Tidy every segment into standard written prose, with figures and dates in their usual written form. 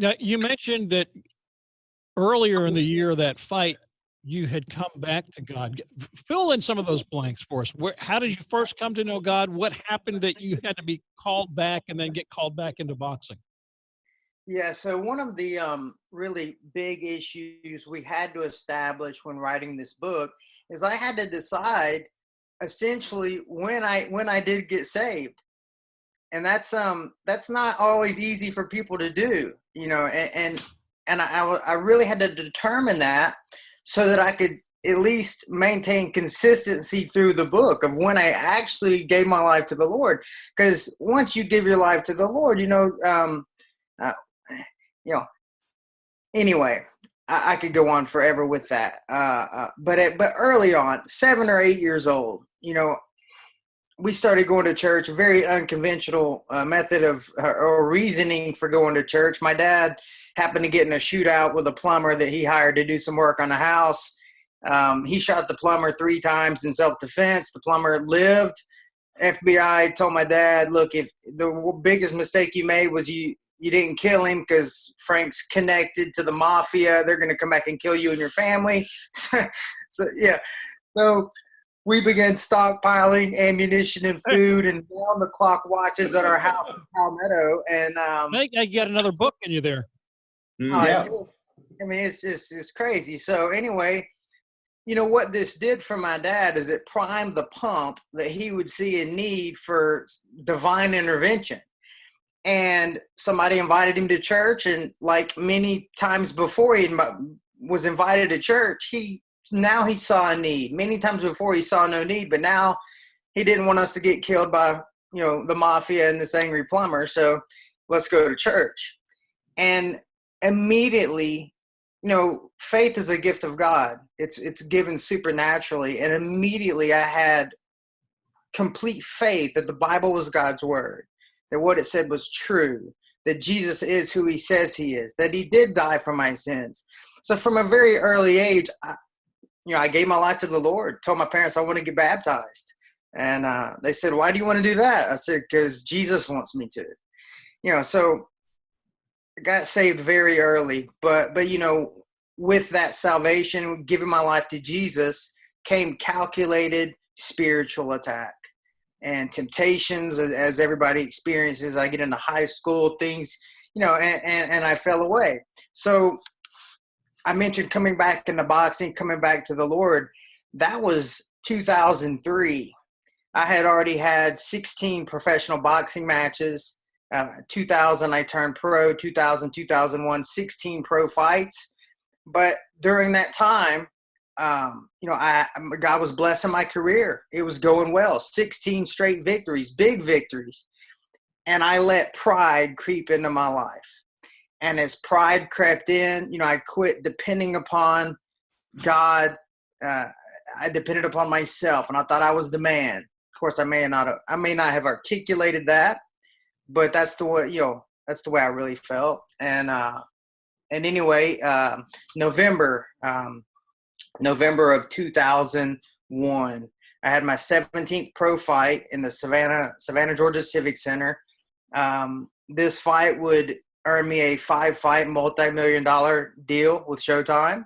Now, you mentioned that earlier in the year, that fight, you had come back to God. Fill in some of those blanks for us. How did you first come to know God? What happened that you had to be called back and then get called back into boxing? Yeah, so one of the really big issues we had to establish when writing this book is I had to decide essentially when I did get saved, and that's not always easy for people to do, and I really had to determine that so that I could at least maintain consistency through the book of when I actually gave my life to the Lord. Because once you give your life to the Lord, uh, you know, anyway, I could go on forever with that. But early on, 7 or 8 years old, we started going to church. A very unconventional method of or reasoning for going to church. My dad happened to get in a shootout with a plumber that he hired to do some work on the house. He shot the plumber 3 times in self-defense. The plumber lived. FBI told my dad, "Look, if the biggest mistake you made was you didn't kill him because Frank's connected to the Mafia. They're going to come back and kill you and your family." So yeah, so we began stockpiling ammunition and food and down the clock watches at our house in Palmetto. And I think I got another book in you there. Yeah. it's crazy. So anyway, what this did for my dad is it primed the pump that he would see a need for divine intervention. And somebody invited him to church, and like many times before he was invited to church, he saw a need. Many times before he saw no need, but now he didn't want us to get killed by the Mafia and this angry plumber. So let's go to church. And immediately, faith is a gift of God. It's given supernaturally, and immediately I had complete faith that the Bible was God's word, that what it said was true, that Jesus is who he says he is, that he did die for my sins. So from a very early age, I gave my life to the Lord, told my parents I want to get baptized. And they said, "Why do you want to do that?" I said, "Because Jesus wants me to." So I got saved very early. But with that salvation, giving my life to Jesus, came calculated spiritual attack and temptations, as everybody experiences. I get into high school, things, and I fell away. So I mentioned coming back into boxing, coming back to the Lord. That was 2003. I had already had 16 professional boxing matches. 2000, I turned pro. 2000, 2001, 16 pro fights. But during that time, God was blessing my career. It was going well. 16 straight victories, big victories. And I let pride creep into my life. And as pride crept in, I quit depending upon God. I depended upon myself, and I thought I was the man. Of course, I may not have articulated that, but that's the way, that's the way I really felt. And anyway, November of 2001, I had my 17th pro fight in the Savannah, Georgia Civic Center. This fight would earn me a 5-fight multi-million-dollar deal with Showtime.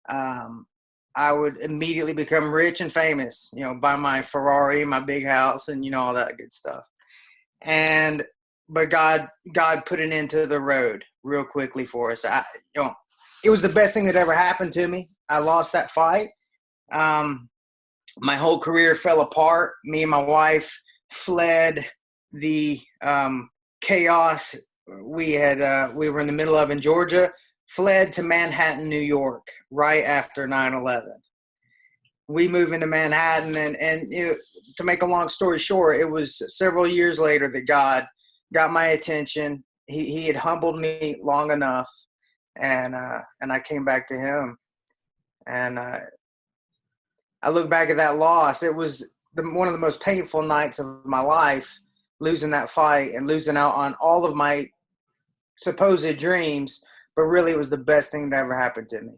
I would immediately become rich and famous, buy my Ferrari, my big house, and all that good stuff. But God put an end to the road real quickly for us. It was the best thing that ever happened to me. I lost that fight. My whole career fell apart. Me and my wife fled the chaos we were in the middle of in Georgia, fled to Manhattan, New York, right after 9/11. We moved into Manhattan, and to make a long story short, it was several years later that God got my attention. He had humbled me long enough, and I came back to him. And I look back at that loss. It was one of the most painful nights of my life, losing that fight and losing out on all of my supposed dreams, but really it was the best thing that ever happened to me.